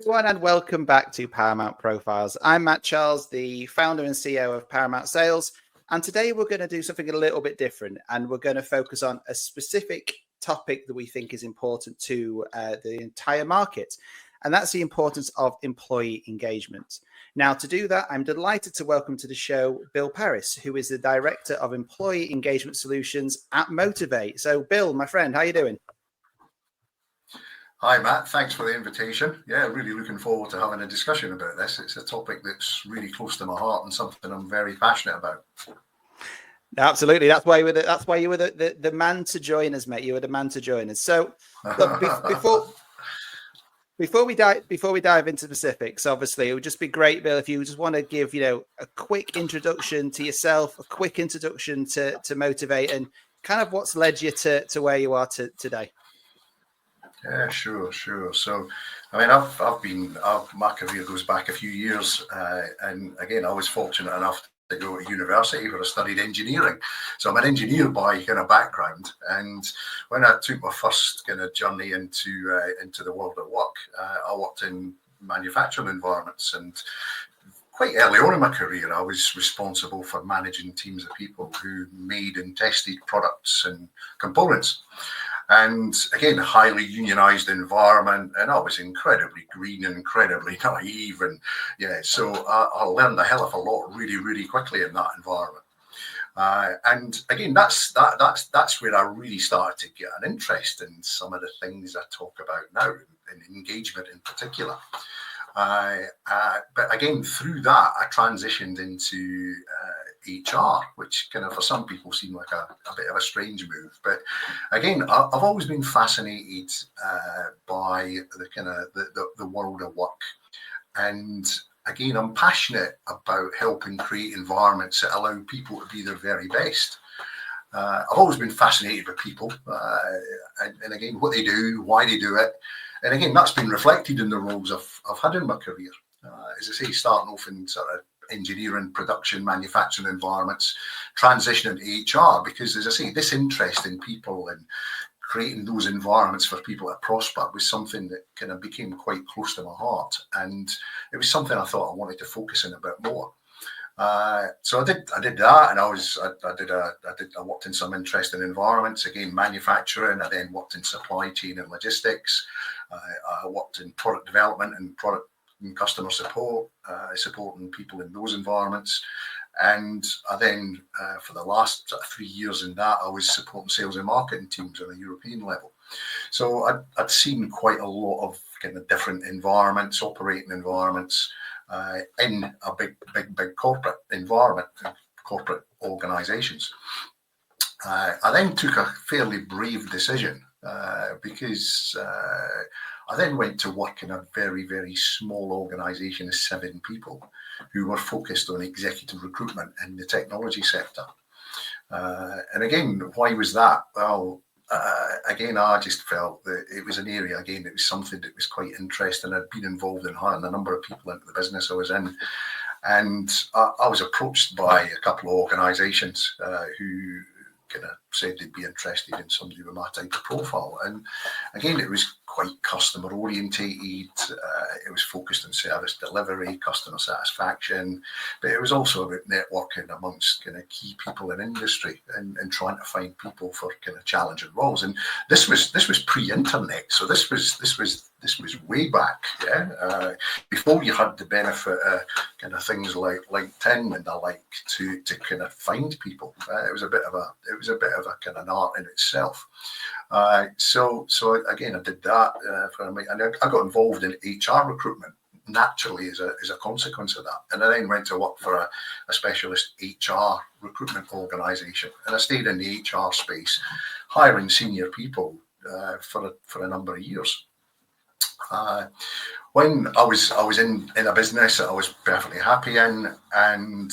everyone, and welcome back to Paramount Profiles. I'm Matt Charles, the founder and CEO of Paramount Sales, and today we're going to do something a little bit different, and we're going to focus on a specific topic that we think is important to the entire market, and that's the importance of employee engagement. Now, to do that, I'm delighted to welcome to the show Bill Paris, who is the Director of Employee Engagement Solutions at Motivait. So, Bill, my friend, how are you doing? Hi, Matt. Thanks for the invitation. Yeah, really looking forward to having a discussion about this. It's a topic that's really close to my heart and something I'm very passionate about. Absolutely. That's why you were the man to join us, mate. You were the man to join us. So, look, before we dive into specifics, obviously, it would just be great, Bill, if you just want to give a quick introduction to yourself, a quick introduction to Motivait, and kind of what's led you to where you are today. Yeah, sure. So, I mean, my career goes back a few years, and again, I was fortunate enough to go to university where I studied engineering. So I'm an engineer by kind of background, and when I took my first kind of journey into the world of work, I worked in manufacturing environments, and quite early on in my career, I was responsible for managing teams of people who made and tested products and components. And again, a highly unionized environment, and I was incredibly green and incredibly naive, and so I learned a hell of a lot really, really quickly in that environment. And again, that's where I really started to get an interest in some of the things I talk about now, and engagement in particular. But again, through that, I transitioned into HR, which kind of for some people seemed like a bit of a strange move. But again, I've always been fascinated by the world of work. And again, I'm passionate about helping create environments that allow people to be their very best. I've always been fascinated with people, and again, what they do, why they do it. And again, that's been reflected in the roles I've had in my career. As I say, starting off in sort of engineering, production, manufacturing environments, transitioning to HR, because as I say, this interest in people and creating those environments for people to prosper was something that kind of became quite close to my heart. And it was something I thought I wanted to focus on a bit more. So I did that, and I worked in some interesting environments, again, manufacturing. I then worked in supply chain and logistics. I worked in product development and product and customer support, supporting people in those environments. And I then, for the last 3 years in that, I was supporting sales and marketing teams on a European level. So I'd seen quite a lot of kind of different environments, operating environments, in a big corporate environment, corporate organizations. I then took a fairly brave decision because I then went to work in a very, very small organization of 7 people who were focused on executive recruitment in the technology sector. And again, why was that? Well, again, I just felt that it was an area, again, it was something that was quite interesting. I'd been involved in hiring a number of people into the business I was in. And I was approached by a couple of organizations who kind of said they'd be interested in somebody with my type of profile. And again, it was quite customer orientated. It was focused on service delivery, customer satisfaction, but it was also about networking amongst kind of key people in industry and trying to find people for kind of challenging roles. And this was pre-internet, so this was way back, before you had the benefit of kind of things like LinkedIn and the like to kind of find people. It was a bit of a kind of an art in itself. So again, I did that and I got involved in HR recruitment naturally as a consequence of that. And I then went to work for a specialist HR recruitment organisation, and I stayed in the HR space, hiring senior people for a number of years. When I was in a business that I was perfectly happy in, and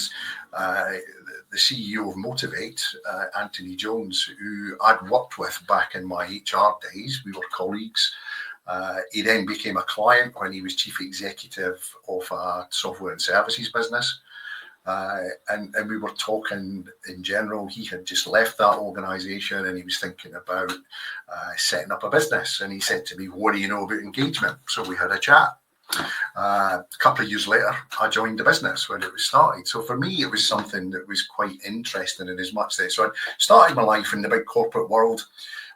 the CEO of Motivait, Anthony Jones, who I'd worked with back in my HR days, we were colleagues. He then became a client when he was chief executive of a software and services business. And we were talking in general. He had just left that organisation and he was thinking about setting up a business. And he said to me, "What do you know about engagement?" So we had a chat. A couple of years later, I joined the business when it was started. So for me, it was something that was quite interesting in as much that. So I started my life in the big corporate world.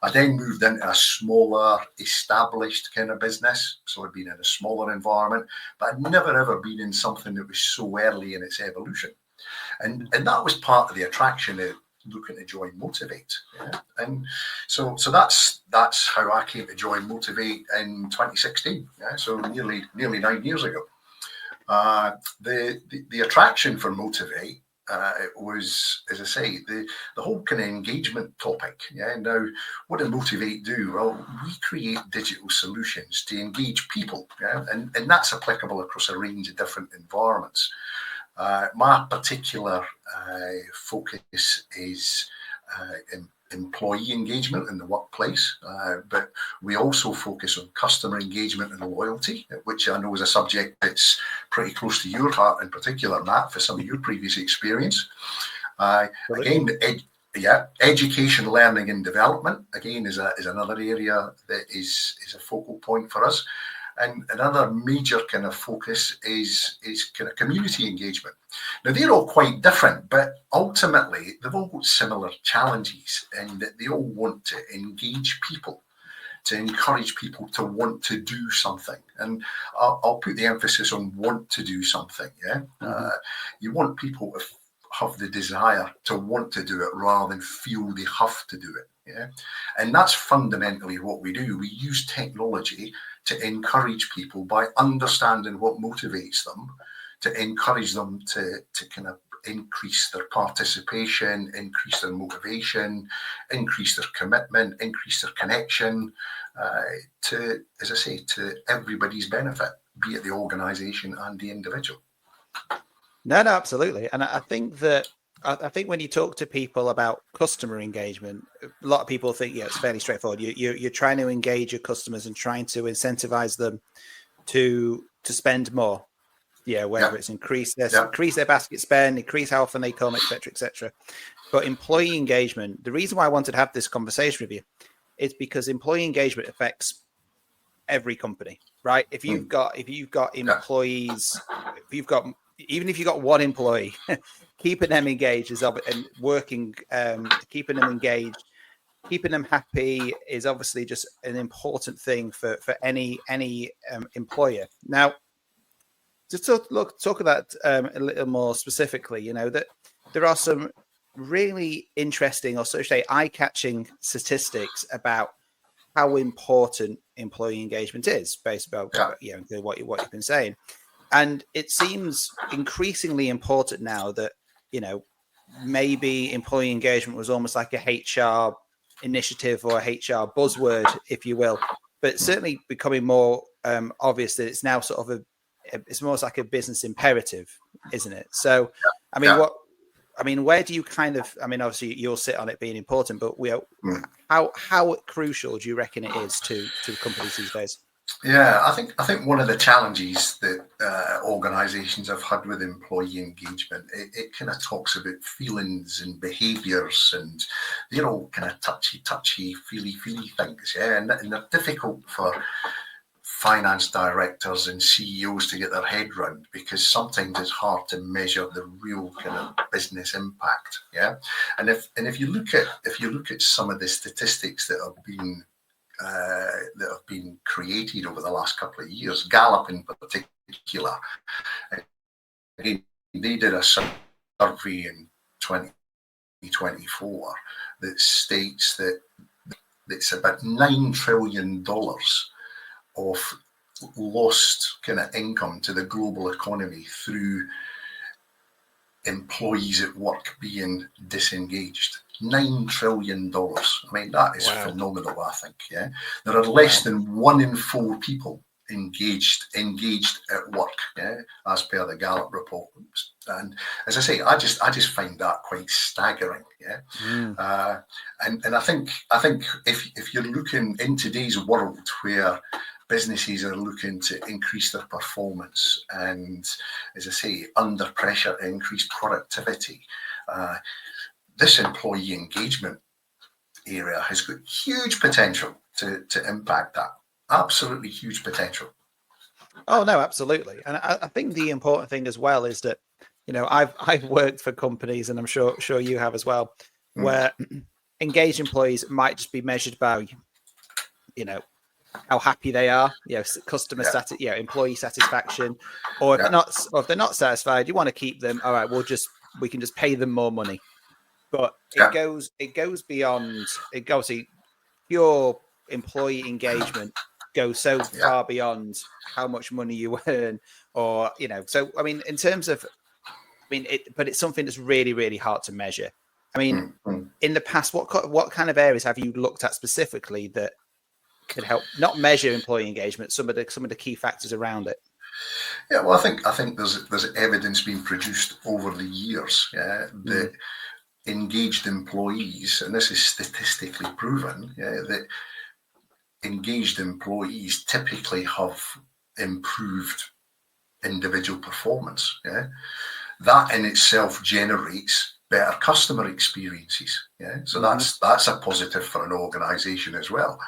I then moved into a smaller, established kind of business. So I'd been in a smaller environment, but I'd never ever been in something that was so early in its evolution. And that was part of the attraction of looking to join Motivait. Yeah? And so that's how I came to join Motivait in 2016. Yeah? So nearly 9 years ago. The attraction for Motivait was, as I say, the whole kind of engagement topic. Yeah. Now, what do Motivait do? Well, we create digital solutions to engage people. Yeah, and that's applicable across a range of different environments. My particular focus is employee engagement in the workplace, but we also focus on customer engagement and loyalty, which I know is a subject that's pretty close to your heart in particular, Matt, for some of your previous experience. Again, education, learning and development, again, is another area that is a focal point for us. And another major kind of focus is kind of community engagement. Now, they're all quite different, but ultimately, they've all got similar challenges in that they all want to engage people, to encourage people to want to do something. And I'll put the emphasis on want to do something, yeah? Mm-hmm. You want people to have the desire to want to do it rather than feel they have to do it, yeah? And that's fundamentally what we do. We use technology to encourage people by understanding what motivates them, to encourage them to kind of increase their participation, increase their motivation, increase their commitment, increase their connection, to, as I say, to everybody's benefit, be it the organisation and the individual. No, absolutely. And I think that when you talk to people about customer engagement, a lot of people think, it's fairly straightforward. You're trying to engage your customers and trying to incentivize them to spend more. Whether it's increase their basket spend, increase how often they come, etc., etc. But employee engagement, the reason why I wanted to have this conversation with you is because employee engagement affects every company, right? If you've got employees, even if you've got one employee, keeping them engaged and working, keeping them engaged, keeping them happy is obviously just an important thing for any employer. Now, to talk about a little more specifically, that there are some really interesting, or so to say, eye-catching statistics about how important employee engagement is, based on what you've been saying. And it seems increasingly important now that, maybe employee engagement was almost like a HR initiative or a HR buzzword, if you will, but it's certainly becoming more obvious that it's now sort of it's almost like a business imperative, isn't it? So, where do you obviously you'll sit on it being important, but how crucial do you reckon it is to companies these days? Yeah, I think one of the challenges that organisations have had with employee engagement, it kind of talks about feelings and behaviours, and they're all kind of touchy, feely things, yeah, and they're difficult for finance directors and CEOs to get their head around, because sometimes it's hard to measure the real kind of business impact, yeah. And if you look at some of the statistics that have been created over the last couple of years, Gallup in particular, they did a survey in 2024 that states that it's about $9 trillion of lost kind of income to the global economy through employees at work being disengaged. $9 trillion. I mean, that is phenomenal, I think. Yeah, there are less than 1 in 4 people engaged at work, yeah, as per the Gallup report. And as I say, I just find that quite staggering. Yeah, and I think if you're looking in today's world where businesses are looking to increase their performance and, as I say, under pressure to increase productivity, this employee engagement area has got huge potential to impact that. Absolutely huge potential. Oh no, absolutely. And I think the important thing as well is that, I've worked for companies, and I'm sure you have as well, Mm. where engaged employees might just be measured by, you know, how happy they are, customer Yeah, employee satisfaction, or if they're yeah, not satisfied, you want to keep them. All right, we can just pay them more money. But yeah. it goes beyond. It goes Pure employee engagement goes so Yeah. far beyond how much money you earn, or So I mean, in terms of, but it's something that's really, really hard to measure. I mean, Mm, mm. in the past, what kind of areas have you looked at specifically that could help not measure employee engagement? Some of the key factors around it. Yeah, well, I think there's evidence being produced over the years, yeah, Mm, that engaged employees, and this is statistically proven, yeah, that engaged employees typically have improved individual performance. Yeah, that in itself generates better customer experiences. Yeah, so mm-hmm, that's a positive for an organisation as well.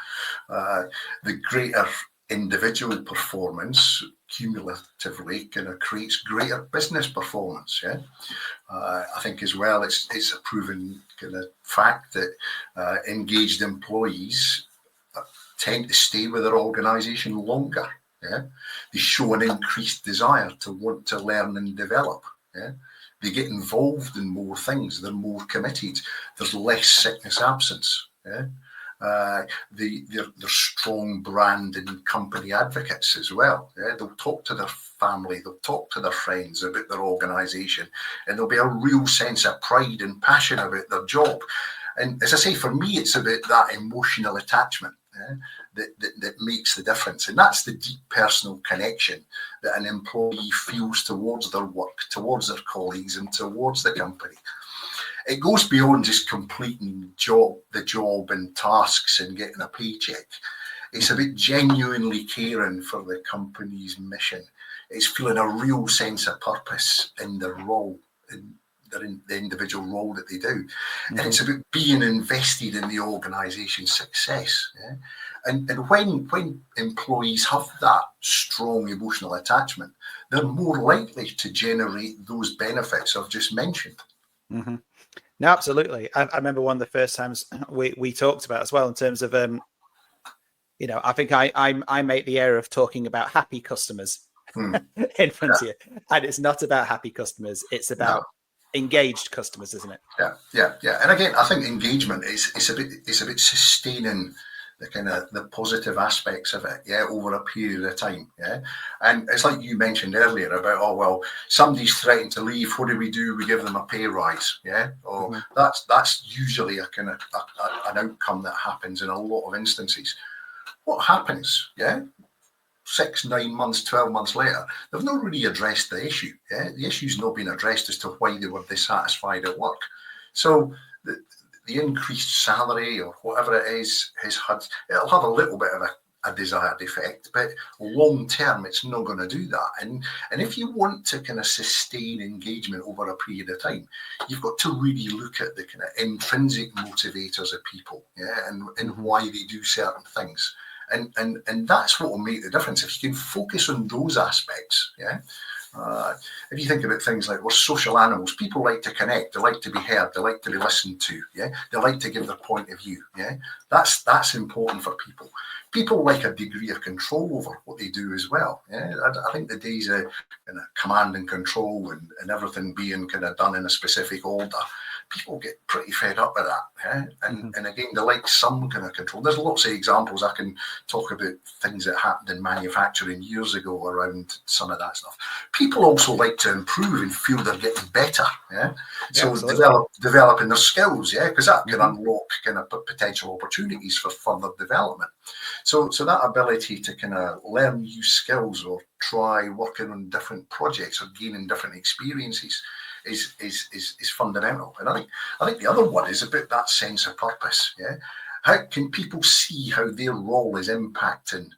The greater individual performance cumulatively kind of creates greater business performance. Yeah, I think as well it's a proven kind of fact that engaged employees tend to stay with their organisation longer. Yeah, they show an increased desire to want to learn and develop. Yeah, they get involved in more things. They're more committed. There's less sickness absence. Yeah, they're strong brand and company advocates as well. Yeah, they'll talk to their family, they'll talk to their friends about their organisation, and there'll be a real sense of pride and passion about their job. And as I say, for me, it's about that emotional attachment. Yeah, that makes the difference. And that's the deep personal connection that an employee feels towards their work, towards their colleagues, and towards the company. It goes beyond just completing the job and tasks and getting a paycheck. It's about genuinely caring for the company's mission. It's feeling a real sense of purpose in their role, in the individual role that they do. And mm-hmm. it's about being invested in the organisation's success. Yeah? And when employees have that strong emotional attachment, they're more likely to generate those benefits I've just mentioned. Mm-hmm. No, absolutely. I remember one of the first times we talked about as well in terms of I think I make the error of talking about happy customers in front Yeah, of you, and it's not about happy customers. It's no. about engaged customers, isn't it? Yeah. And again, I think engagement is it's about sustaining the positive aspects of it, yeah, over a period of time, yeah. And it's like you mentioned earlier about, oh well, somebody's threatened to leave. What do? We give them a pay rise, yeah. Or Mm-hmm. that's usually an outcome that happens in a lot of instances. What happens, yeah? 6, 9 months, 12 months later, they've not really addressed the issue. Yeah? The issue's not been addressed as to why they were dissatisfied at work. So the increased salary or whatever it is it'll have a little bit of a desired effect, but long term it's not going to do that. And if you want to kind of sustain engagement over a period of time, you've got to really look at the kind of intrinsic motivators of people, yeah, and Mm-hmm. why they do certain things. And that's what will make the difference. If you can focus on those aspects, yeah. If you think about things like we're social animals, people like to connect, they like to be heard, they like to be listened to, yeah. They like to give their point of view, yeah. That's important for people. People like a degree of control over what they do as well. Yeah, I think the days of command and control and everything being kind of done in a specific order, people get pretty fed up with that. Yeah? Mm-hmm. And again, they like some kind of control. There's lots of examples I can talk about, things that happened in manufacturing years ago around some of that stuff. People also like to improve and feel they're getting better. Yeah. Yeah, So absolutely. developing their skills, yeah, because that can Mm-hmm. unlock kind of potential opportunities for further development. So that ability to kind of learn new skills or try working on different projects or gaining different experiences is fundamental. And I think the other one is about that sense of purpose. Yeah, how can people see how their role is impacting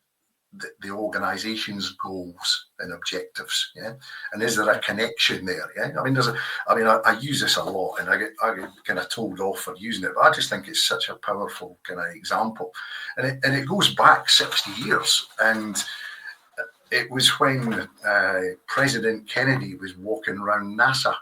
the organisation's goals and objectives? Yeah, and is there a connection there? Yeah, I mean, I use this a lot, and I get kind of told off for using it, but I just think it's such a powerful kind of example, and it goes back 60 years, and it was when President Kennedy was walking around NASA,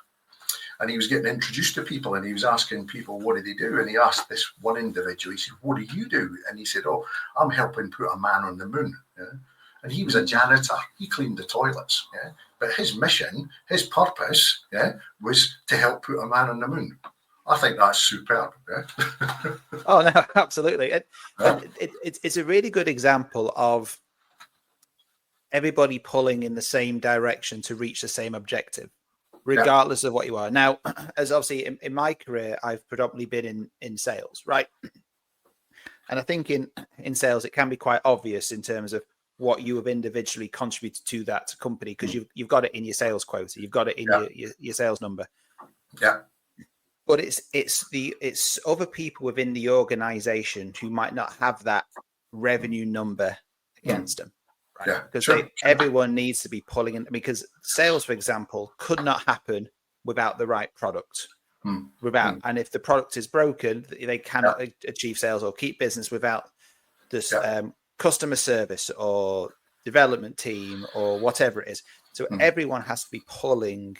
and he was getting introduced to people, and he was asking people, what do they do? And he asked this one individual, he said, what do you do? And he said, oh, I'm helping put a man on the moon. Yeah? And he was a janitor. He cleaned the toilets. Yeah? But his mission, his purpose, yeah, was to help put a man on the moon. I think that's superb. Yeah? Oh, no, absolutely. It's a really good example of everybody pulling in the same direction to reach the same objective, regardless of what you are. Now, as obviously in my career, I've predominantly been in sales, right? And I think in sales, it can be quite obvious in terms of what you have individually contributed to that company, because you've got it in your sales quota, you've got it in your sales number. Yeah. But it's other people within the organization who might not have that revenue number against them. Right? Yeah, because everyone needs to be pulling in, because sales, for example, could not happen without the right product. And if the product is broken, they cannot achieve sales or keep business without this customer service or development team or whatever it is. So everyone has to be pulling,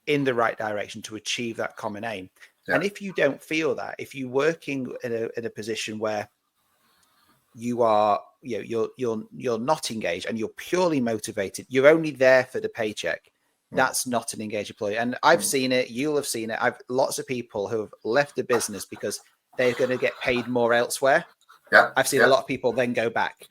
in the right direction to achieve that common aim. And if you don't feel that, if you're working in a position where you are, you're not engaged and you're purely motivated, you're only there for the paycheck, that's not an engaged employee. And I've seen it, you'll have seen it. Lots of people who have left the business because they're going to get paid more elsewhere. I've seen a lot of people then go back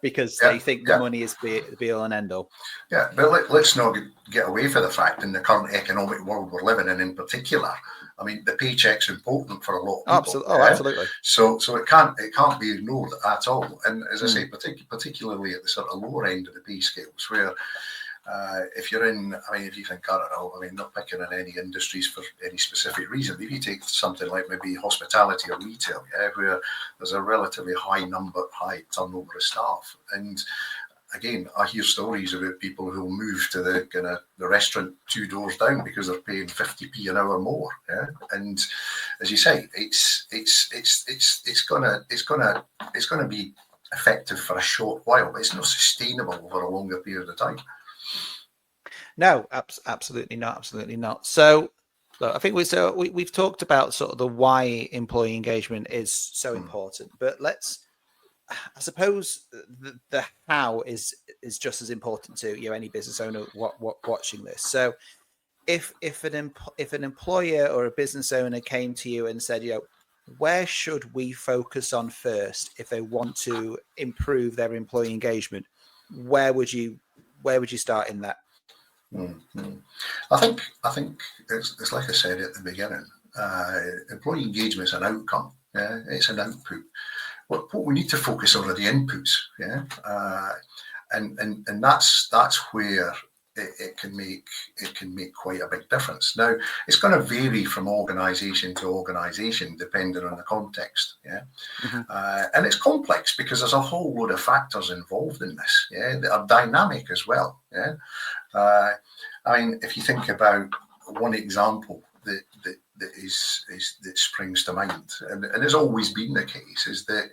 because they think the money is be all and end all. Yeah, but let's not get away from the fact in the current economic world we're living in particular. I mean, the paycheck's important for a lot of people. Absolutely. So it can't be ignored at all. And as I say, particularly at the sort of lower end of the pay scales, where if you're in, if you think, I don't know, not picking on any industries for any specific reason, but if you take something like maybe hospitality or retail, where there's a relatively high turnover of staff. And again, I hear stories about people who move to the restaurant 2 doors down because they're paying 50p an hour more. Yeah? And as you say, it's gonna be effective for a short while, but it's not sustainable over a longer period of time. No, absolutely not. So I think we've talked about sort of the why employee engagement is so important, but I suppose the how is just as important to any business owner watching this. So if an employer or a business owner came to you and said, where should we focus on first if they want to improve their employee engagement, where would you start in that? I think it's like I said at the beginning. Employee engagement is an outcome. Yeah, it's an output. What we need to focus on are the inputs. Yeah, and that's where it can make quite a big difference. Now, it's going to vary from organisation to organisation depending on the context. Yeah, and it's complex because there's a whole load of factors involved in this. Yeah, that are dynamic as well. Yeah. If you think about one example that springs to mind, and has always been the case, is that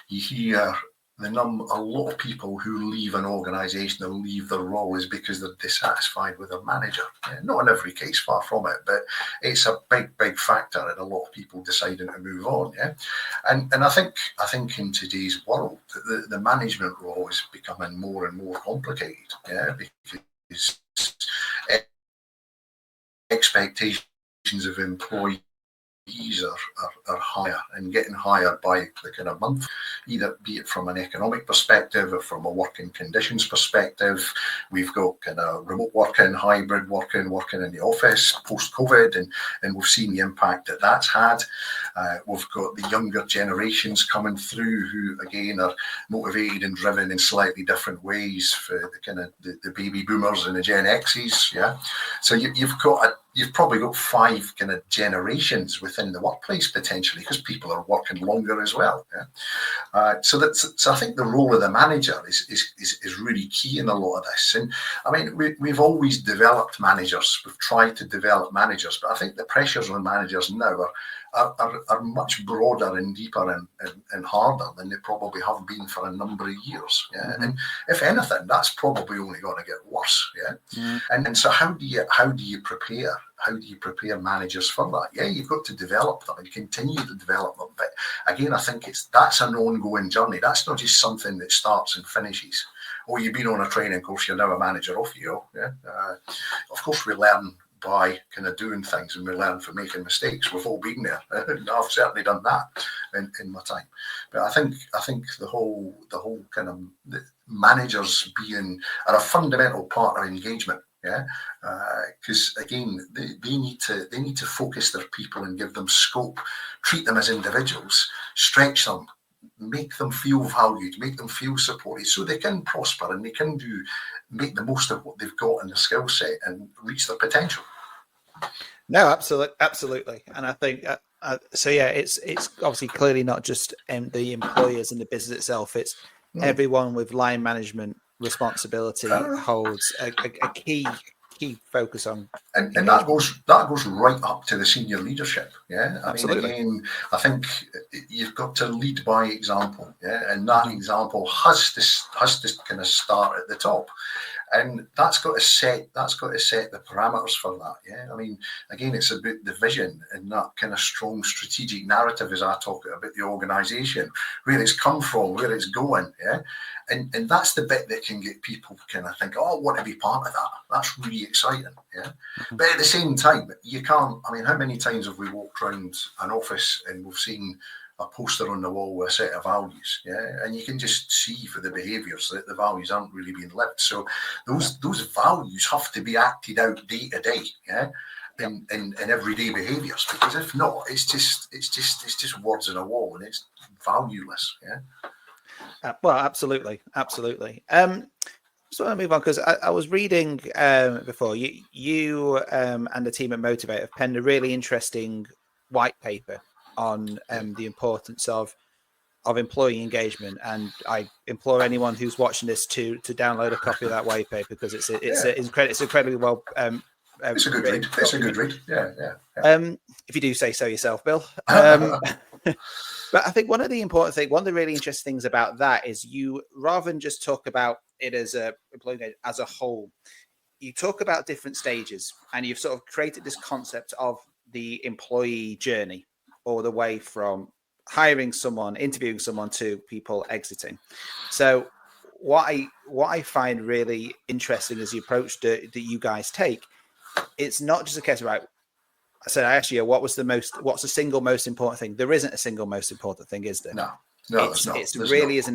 you hear a lot of people who leave an organisation or leave their role is because they're dissatisfied with their manager. Yeah, not in every case, far from it, but it's a big factor in a lot of people deciding to move on. Yeah, and I think in today's world, the management role is becoming more and more complicated. Yeah, because expectations of employees are higher and getting higher by the kind of month, either be it from an economic perspective or from a working conditions perspective. We've got kind of remote working, hybrid working in the office post-COVID, and we've seen the impact that's had. We've got the younger generations coming through who again are motivated and driven in slightly different ways for the kind of the baby boomers and the Gen X's. Yeah, so you've probably got 5 kind of generations within the workplace potentially, because people are working longer as well. Yeah? So I think the role of the manager is really key in a lot of this. And we've always developed managers. We've tried to develop managers, but I think the pressures on managers now are are much broader and deeper and harder than they probably have been for a number of years. Yeah, and if anything, that's probably only going to get worse. Yeah, and so how do you prepare? How do you prepare managers for that? Yeah, you've got to develop them and continue to develop them. But again, I think that's an ongoing journey. That's not just something that starts and finishes. Oh, you've been on a training course, you're now a manager off you. Yeah, of course we learn by kind of doing things, and we learn from making mistakes. We've all been there. I've certainly done that in my time. But I think the whole kind of the managers are a fundamental part of engagement. Yeah, because again, they need to focus their people and give them scope, treat them as individuals, stretch them, make them feel valued, make them feel supported, so they can prosper and they can make the most of what they've got in their skill set and reach their potential. No, absolutely, and I think so. Yeah, it's obviously clearly not just the employers and the business itself. It's everyone with line management responsibility holds a key focus on, and that goes right up to the senior leadership. Yeah, absolutely. I mean, again, I think you've got to lead by example. Yeah, and that example has to kind of start at the top. And that's got to set the parameters for that. Yeah, I mean, again, it's about the vision and that kind of strong strategic narrative as I talk about the organisation, where it's come from, where it's going. Yeah, and that's the bit that can get people kind of think, oh, I want to be part of that. That's really exciting. Yeah, but at the same time, you can't. I mean, how many times have we walked around an office and we've seen a poster on the wall with a set of values, yeah, and you can just see for the behaviours that the values aren't really being lived. So those values have to be acted out day to day, yeah, in everyday behaviours, because if not, it's just words on a wall and it's valueless, yeah. Well, absolutely. So I move on because I was reading before you and the team at Motivait have penned a really interesting white paper on the importance of employee engagement, and I implore anyone who's watching this to download a copy of that white paper because it's incredibly well. It's a good read. It's a good read. Yeah. If you do say so yourself, Bill. But I think one of the really interesting things about that is you, rather than just talk about it as a employee as a whole, you talk about different stages, and you've sort of created this concept of the employee journey, or the way from hiring someone, interviewing someone, to people exiting. So what I find really interesting is the approach that you guys take. It's not just a case of, right, I said, actually, what's the single most important thing? There isn't a single most important thing, is there? No, it really is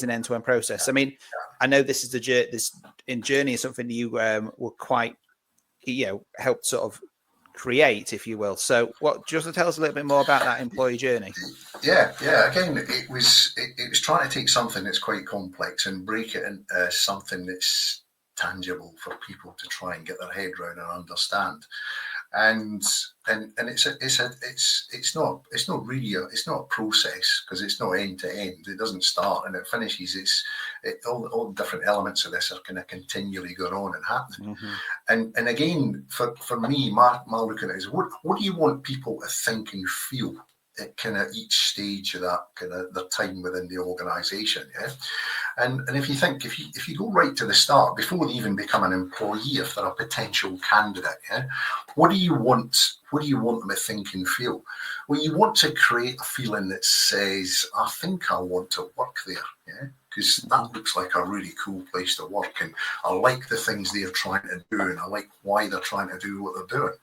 an end-to-end process. I mean, I know this is this journey is something you were quite, helped sort of create, if you will. So just to tell us a little bit more about that employee journey. Yeah. Again, it was trying to take something that's quite complex and break it into something that's tangible for people to try and get their head around and understand. And it's not a process, because it's not end to end. It doesn't start and it finishes. All the different elements of this are kind of continually going on and happening. And again, for me, my look at it is, what do you want people to think and feel at kind of each stage of that kind of their time within the organisation? Yeah. And if you go right to the start, before they even become an employee, if they're a potential candidate, yeah, what do you want them to think and feel? Well, you want to create a feeling that says, I think I want to work there, yeah, because that looks like a really cool place to work, and I like the things they're trying to do, and I like why they're trying to do what they're doing.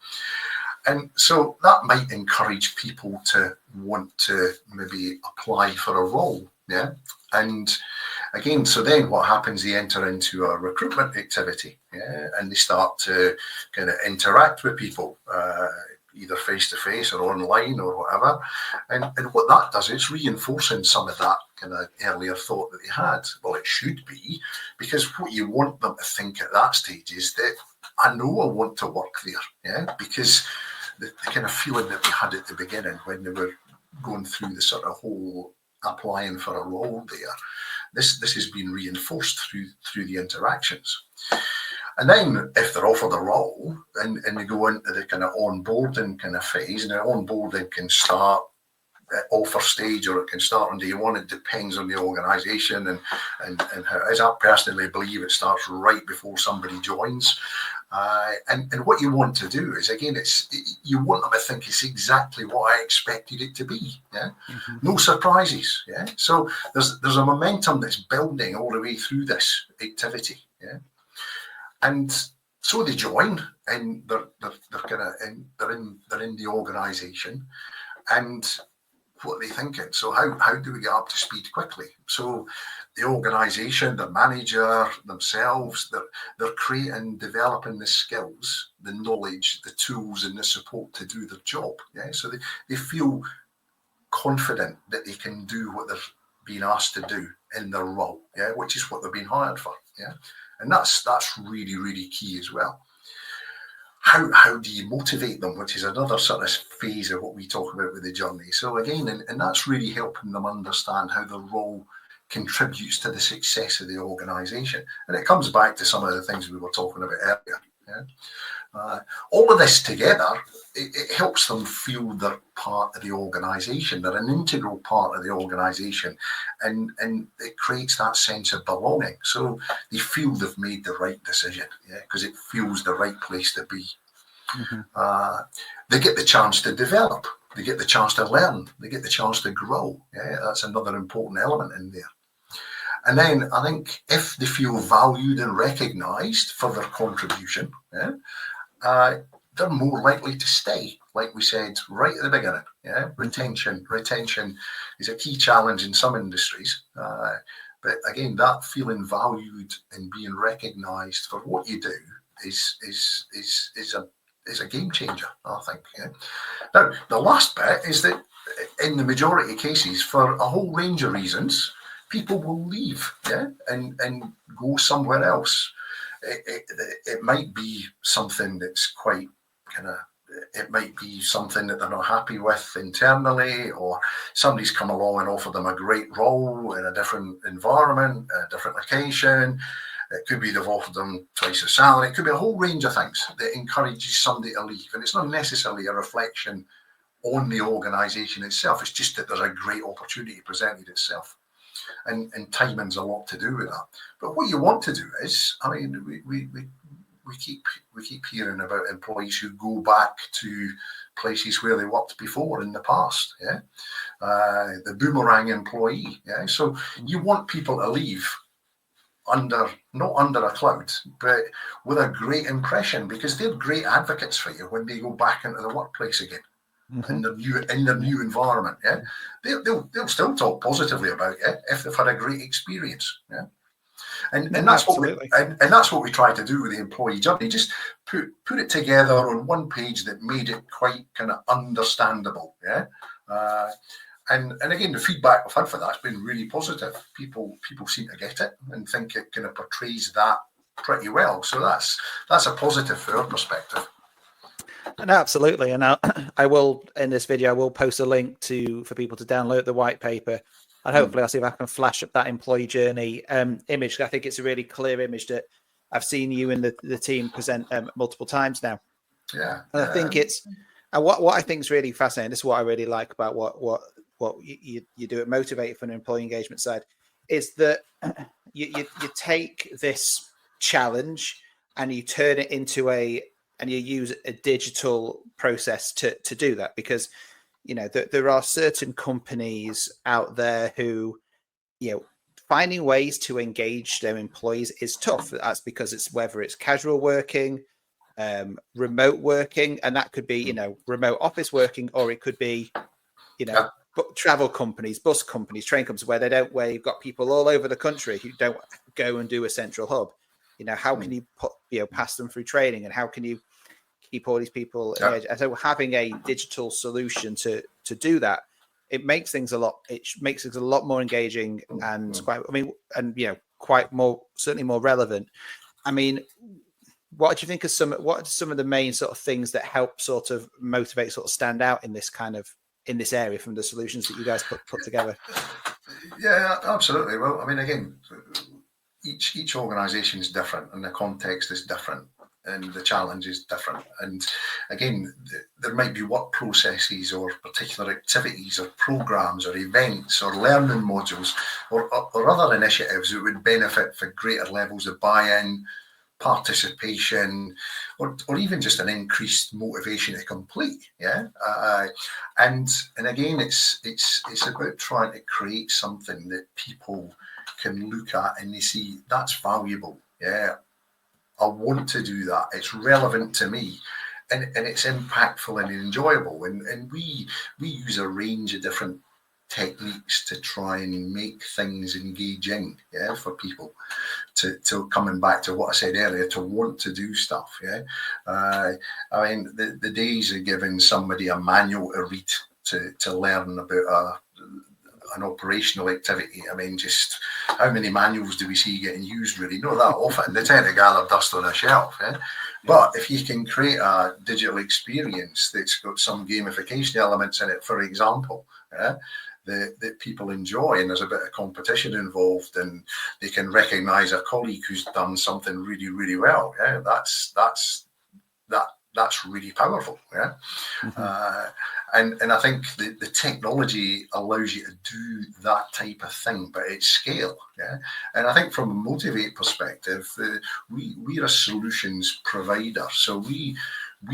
And so that might encourage people to want to maybe apply for a role, yeah. And again, so then what happens? They enter into a recruitment activity, yeah, and they start to kind of interact with people, either face to face or online or whatever. And what that does, it's reinforcing some of that kind of earlier thought that they had. Well, it should be, because what you want them to think at that stage is that, I know I want to work there, yeah, because the kind of feeling that we had at the beginning when they were going through the sort of whole applying for a role there, this has been reinforced through the interactions. And then if they're offered a role and they go into the kind of onboarding kind of phase, and the onboarding can start at offer stage or it can start on day one. It depends on the organisation and how it is. I personally believe it starts right before somebody joins. And what you want to do is, again, you want them to think it's exactly what I expected it to be. Yeah, no surprises. Yeah, so there's a momentum that's building all the way through this activity. Yeah, and so they join and they're in the organisation, and what are they thinking? So how do we get up to speed quickly? So the organisation, the manager themselves, they're creating, developing the skills, the knowledge, the tools and the support to do their job. Yeah. So they feel confident that they can do what they're being asked to do in their role, yeah, which is what they're being hired for. Yeah. And that's really, really key as well. How do you motivate them, which is another sort of phase of what we talk about with the journey. So again, and that's really helping them understand how the role contributes to the success of the organisation. And it comes back to some of the things we were talking about earlier. Yeah? All of this together, it helps them feel they're part of the organisation. They're an integral part of the organisation, and it creates that sense of belonging. So they feel they've made the right decision, yeah, because it feels the right place to be. They get the chance to develop. They get the chance to learn. They get the chance to grow. Yeah, that's another important element in there. And then I think if they feel valued and recognised for their contribution, yeah, they're more likely to stay, like we said right at the beginning. Yeah, retention is a key challenge in some industries, but again, that feeling valued and being recognised for what you do is a game changer, I think. Yeah. Now, the last bit is that in the majority of cases, for a whole range of reasons, people will leave, yeah, and go somewhere else. It might be something that's quite it might be something that they're not happy with internally, or somebody's come along and offered them a great role in a different environment, a different location. It could be they've offered them twice the salary. It could be a whole range of things that encourages somebody to leave. And it's not necessarily a reflection on the organisation itself. It's just that there's a great opportunity presented itself. And timing's a lot to do with that. But what you want to do is, I mean, we keep hearing about employees who go back to places where they worked before in the past. Yeah, the boomerang employee. Yeah, so you want people to leave not under a cloud, but with a great impression, because they're great advocates for you when they go back into the workplace again. In their new environment, yeah, they'll still talk positively about you if they've had a great experience, yeah, and that's absolutely and that's what we try to do with the employee journey. Just put it together on one page that made it quite kind of understandable, yeah. And again, the feedback we've had for that's been really positive. People seem to get it and think it kind of portrays that pretty well. So that's a positive for our perspective. And absolutely, and I will in this video I will post a link for people to download the white paper, and hopefully I'll see if I can flash up that employee journey image. I think it's a really clear image that I've seen you and the team present multiple times now. Yeah, and I think it's what I think is really fascinating. This is what I really like about what you do at Motivait from an employee engagement side, is that you take this challenge and you turn it into and you use a digital process to do that, because there are certain companies out there who finding ways to engage their employees is tough. That's because it's whether it's casual working, remote working, and that could be remote office working, or it could be travel companies, bus companies, train companies, where you've got people all over the country who don't go and do a central hub. How can you pass them through training, and how can you keep all these people engaged? And so having a digital solution to do that, it makes things a lot more engaging and certainly more relevant. I mean, what do you think of what are some of the main sort of things that help sort of Motivait sort of stand out in this area from the solutions that you guys put together? Yeah, absolutely. Well, I mean, again, each organisation is different, and the context is different, and the challenge is different. And again, there might be work processes or particular activities or programs or events or learning modules or other initiatives that would benefit for greater levels of buy-in, participation, or even just an increased motivation to complete. And again, it's about trying to create something that people can look at and they see that's valuable. I want to do that. It's relevant to me, and it's impactful and enjoyable. And we use a range of different techniques to try and make things engaging, for people to coming back to what I said earlier, to want to do stuff. I mean, the days of giving somebody a manual to read to learn about an operational activity. I mean, just how many manuals do we see getting used? Really, not that often. They tend to gather dust on a shelf. But if you can create a digital experience that's got some gamification elements in it, for example, that people enjoy, and there's a bit of competition involved, and they can recognise a colleague who's done something really, really well. That's really powerful. And I think the technology allows you to do that type of thing, but at scale. And I think from a Motivait perspective, we're a solutions provider. So we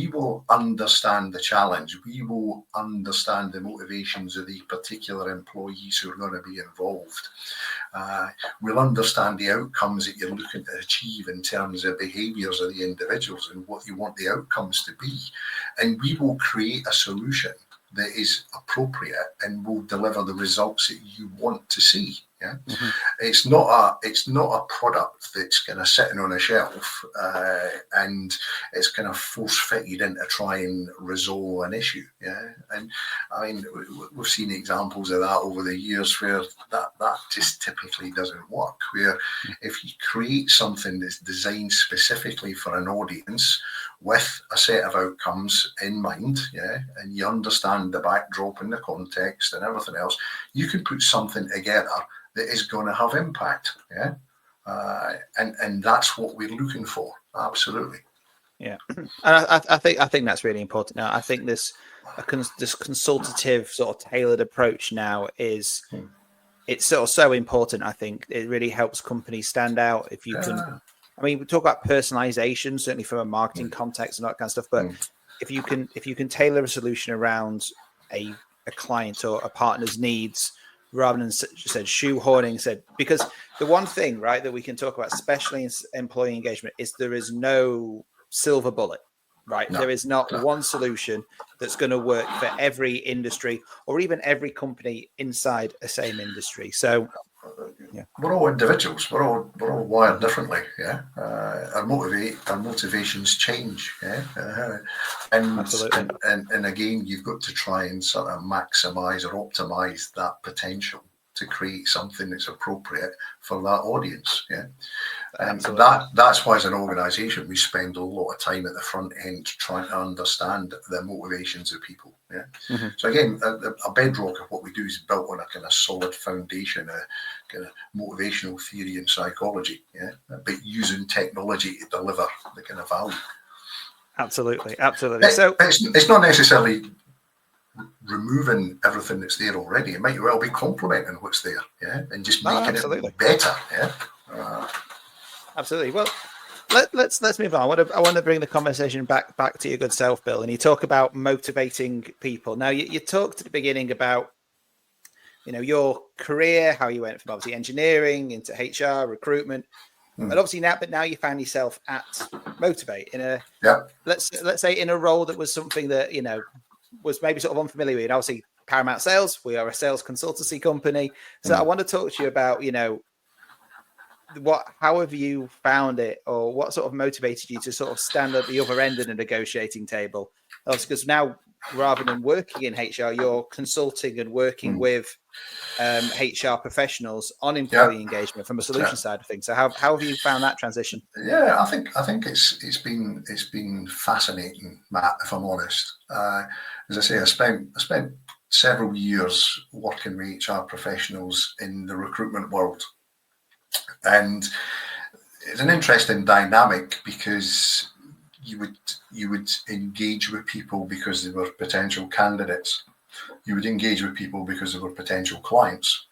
will understand the challenge. We will understand the motivations of the particular employees who are going to be involved. We'll understand the outcomes that you're looking to achieve in terms of behaviours of the individuals and what you want the outcomes to be. And we will create a solution that is appropriate and will deliver the results that you want to see. It's not a product that's kind of sitting on a shelf and it's kind of force fitted in to try and resolve an issue. And I mean, we've seen examples of that over the years where that just typically doesn't work. Where if you create something that's designed specifically for an audience with a set of outcomes in mind, and you understand the backdrop and the context and everything else, you can put something together that is going to have impact, and that's what we're looking for. Absolutely. And I think that's really important. Now, I think this consultative sort of tailored approach now it's sort of so important. I think it really helps companies stand out. If you can, I mean, we talk about personalization, certainly from a marketing context and that kind of stuff. But if you can tailor a solution around a client or a partner's needs, rather than shoehorning, because the one thing, right, that we can talk about, especially in employee engagement, is there is no silver bullet, right? There is not one solution that's going to work for every industry or even every company inside a same industry. So we're all individuals. We're all wired differently. Our motivations change. And again, you've got to try and sort of maximize or optimize that potential to create something that's appropriate for that audience. And that's why, as an organisation, we spend a lot of time at the front end trying to understand the motivations of people. So again, a bedrock of what we do is built on a kind of solid foundation, a kind of motivational theory and psychology. But using technology to deliver the kind of value. Absolutely. So it's not necessarily removing everything that's there already. It might well be complementing what's there, and just making it better. Absolutely. Well, let's move on. I want to bring the conversation back to your good self, Bill. And you talk about motivating people. Now, you talked at the beginning about your career, how you went from obviously engineering into HR, recruitment, and obviously now you found yourself at Motivait in a let's say in a role that was something that was maybe sort of unfamiliar with. Obviously, Paramount Sales, we are a sales consultancy company. So I want to talk to you about how have you found it, or what sort of motivated you to sort of stand at the other end of the negotiating table? Obviously, because now, rather than working in HR, you're consulting and working with HR professionals on employee engagement from a solution side of things. So how have you found that transition? I think it's been fascinating, Matt, if I'm honest. As I say, I spent several years working with HR professionals in the recruitment world. And it's an interesting dynamic because you would engage with people because they were potential candidates. You would engage with people because they were potential clients.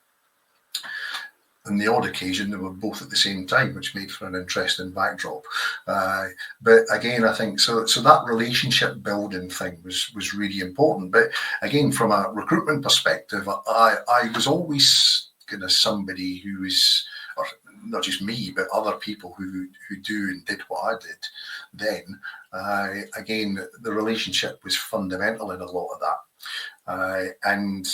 On the odd occasion, they were both at the same time, which made for an interesting backdrop. But again, I think so that relationship building thing was really important. But again, from a recruitment perspective, I was always kind of somebody who was, or not just me, but other people who do and did what I did then. Again, the relationship was fundamental in a lot of that. And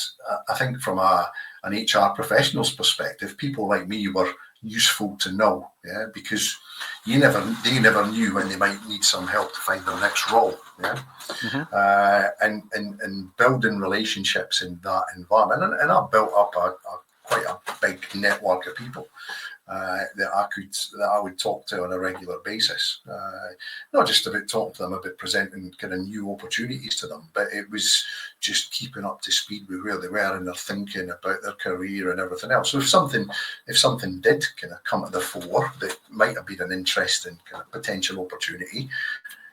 I think from an HR professional's perspective, people like me were useful to know, because they never knew when they might need some help to find their next role, and building relationships in that environment, and I built up quite a big network of people that I would talk to on a regular basis, not just about talking to them about presenting kind of new opportunities to them, but it was just keeping up to speed with where they were and their thinking about their career and everything else. So if something did kind of come to the fore that might have been an interesting kind of potential opportunity,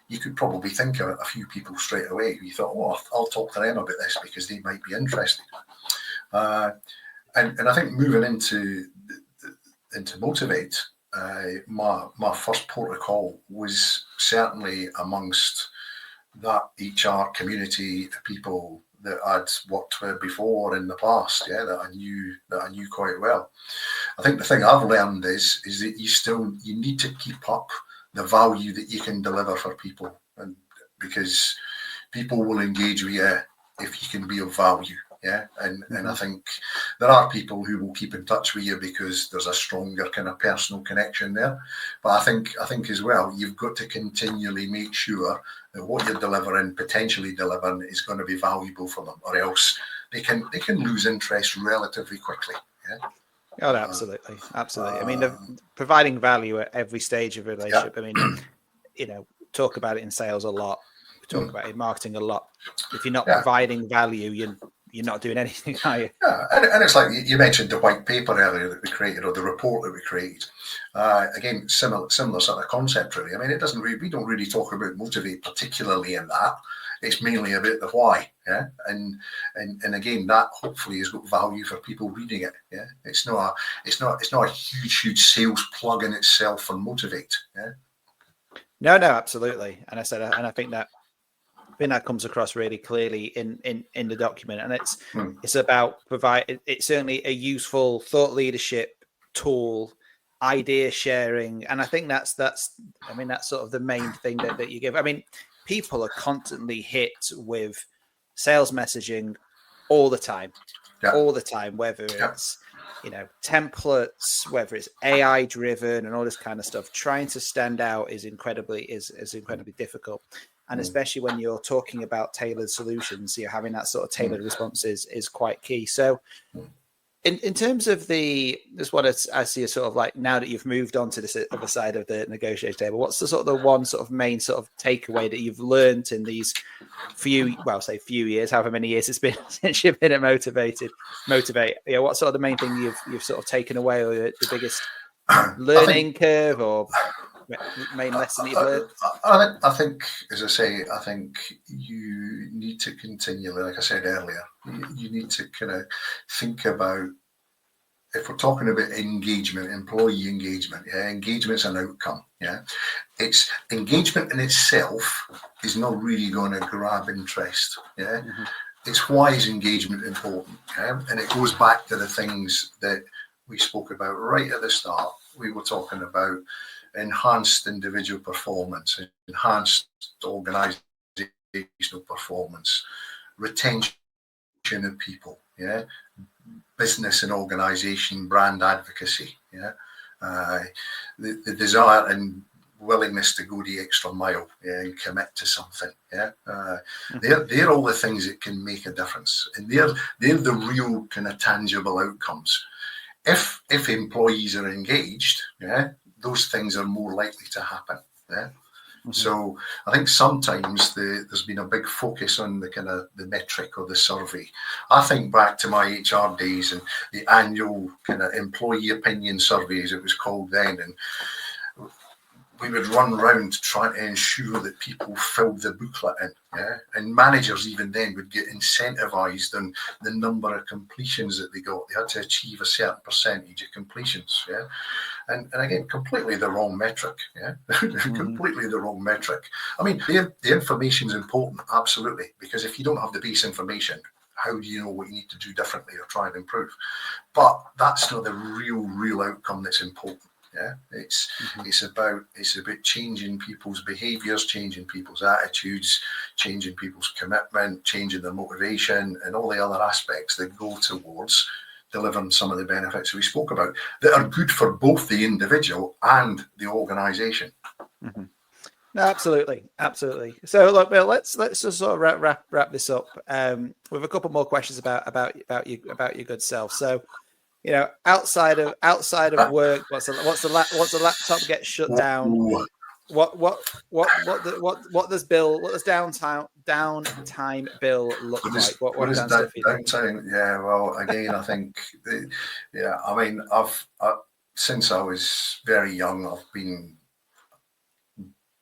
you could probably think of a few people straight away. You thought, oh, I'll talk to them about this because they might be interested. And I think moving into Motivait, my first protocol was certainly amongst that HR community of people that I'd worked with before in the past, that I knew quite well. I think the thing I've learned is that you need to keep up the value that you can deliver for people, and because people will engage with you if you can be of value. And I think there are people who will keep in touch with you because there's a stronger kind of personal connection there. But I think as well, you've got to continually make sure that what you're potentially delivering, is going to be valuable for them, or else they can lose interest relatively quickly. Oh, absolutely. I mean, providing value at every stage of a relationship. I mean, talk about it in sales a lot. We talk about it in marketing a lot. If you're not providing value, you're not doing anything, are you? Yeah, and it's like you mentioned the white paper earlier that we created, or the report that we created. Again, similar sort of concept, really. I mean, we don't really talk about Motivait particularly in that. It's mainly about the why, and again, that hopefully has got value for people reading it. It's not a huge sales plug in itself for Motivait. No, absolutely. And I think that comes across really clearly in the document, and it's about it's certainly a useful thought leadership tool, idea sharing, and I think that's sort of the main thing that you give. I mean, people are constantly hit with sales messaging all the time, whether it's templates, whether it's AI driven and all this kind of stuff. Trying to stand out is incredibly difficult. And especially when you're talking about tailored solutions, having that sort of tailored responses is quite key. So in terms of just what I see as sort of like, now that you've moved on to this other side of the negotiation table, what's the sort of the one sort of main sort of takeaway that you've learned in these few years, however many years it's been since you've been at Motivait? What's sort of the main thing you've sort of taken away, or the biggest learning curve, or main lesson that you've learned? I think, as I say, I think you need to continually, like I said earlier, you need to kind of think about, if we're talking about engagement, employee engagement, engagement's an outcome. It's engagement in itself is not really going to grab interest. It's why is engagement important, and it goes back to the things that we spoke about right at the start. We were talking about enhanced individual performance, enhanced organizational performance, retention of people, business and organization brand advocacy, the desire and willingness to go the extra mile, and commit to something. They're all the things that can make a difference, and they're the real kind of tangible outcomes. If employees are engaged, those things are more likely to happen. So I think sometimes there's been a big focus on the kind of the metric or the survey. I think back to my HR days and the annual kind of employee opinion survey, as it was called then, and we would run around trying to ensure that people filled the booklet in, and managers even then would get incentivized on the number of completions that they got. They had to achieve a certain percentage of completions, and again, completely the wrong metric, completely the wrong metric. I mean, the information is important, absolutely, because if you don't have the base information, how do you know what you need to do differently or try and improve? But that's not the real outcome that's important. It's about changing people's behaviours, changing people's attitudes, changing people's commitment, changing their motivation, and all the other aspects that go towards delivering some of the benefits we spoke about that are good for both the individual and the organisation. No, absolutely. So, look, Bill, let's just sort of wrap this up with a couple more questions about your good self. So, outside of work, what's the laptop gets shut down? What does downtime Bill look like? What is downtime? Yeah, well, again, I think, I mean, I've since I was very young, I've been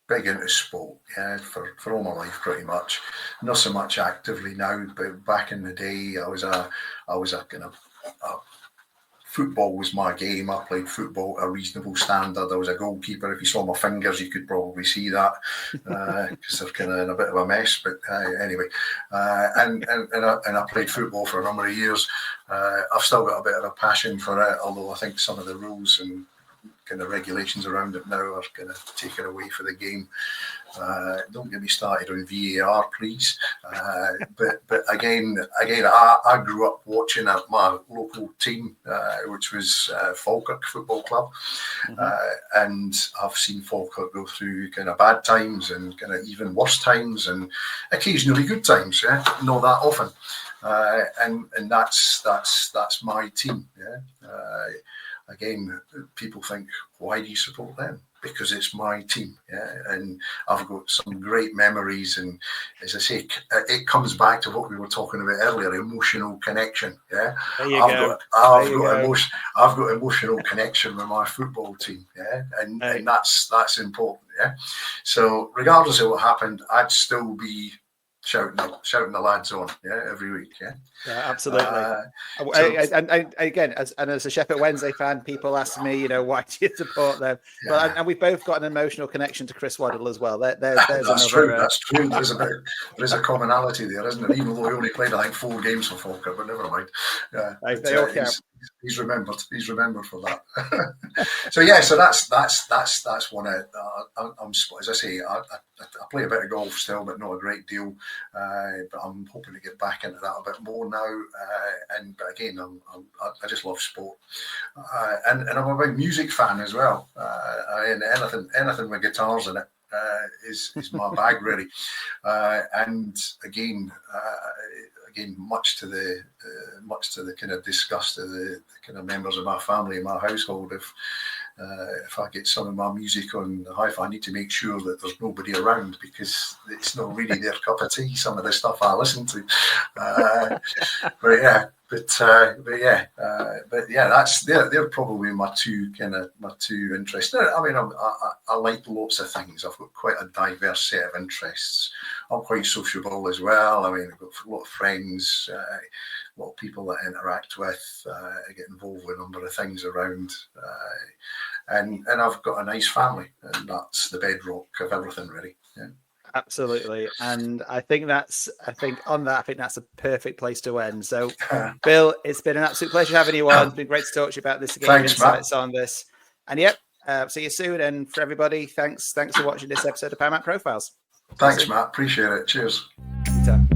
big into sport, for all my life, pretty much. Not so much actively now, but back in the day, I was a kind of football was my game. I played football at a reasonable standard. I was a goalkeeper. If you saw my fingers, you could probably see that because they're kind of in a bit of a mess. But anyway, and I played football for a number of years. I've still got a bit of a passion for it, although I think some of the rules and kind of regulations around it now are kind of taken away for the game. Don't get me started on VAR, please. But again, I grew up watching my local team, which was Falkirk Football Club, and I've seen Falkirk go through kind of bad times and kind of even worse times and occasionally good times. Not that often, and that's my team. Again, people think, why do you support them? Because it's my team, and I've got some great memories. And as I say, it comes back to what we were talking about earlier: emotional connection. I've got emotional connection with my football team, and that's important. So regardless of what happened, I'd still be shouting the lads on, every week, absolutely. And again, as a Sheffield Wednesday fan, people ask me, why do you support them? But and we've both got an emotional connection to Chris Waddle as well. There's that's true. That's true. There's a commonality there, isn't it? Even though he only played, I think, 4 games for Falkirk, but never mind. They all count. He's remembered. He's remembered for that. So that's one. I'm as I say, I play a bit of golf still, but not a great deal. But I'm hoping to get back into that a bit more now. But again, I just love sport, and I'm a big music fan as well. And anything with guitars in it is my bag, really. And again, much to the kind of disgust of the kind of members of my family and my household, if I get some of my music on the hi-fi, I need to make sure that there's nobody around because it's not really their cup of tea, some of the stuff I listen to. They're probably my two interests. I mean, I like lots of things. I've got quite a diverse set of interests. I'm quite sociable as well. I mean, I've got a lot of friends, a lot of people that I interact with. I get involved with a number of things around. And I've got a nice family, and that's the bedrock of everything, really. Absolutely. And I think that's a perfect place to end. So, Bill, it's been an absolute pleasure having you on. It's been great to talk to you about this again. Thanks, insights Matt. On this. And see you soon. And for everybody, thanks for watching this episode of Paramount Profiles. Thanks, Matt. Appreciate it. Cheers. Anytime.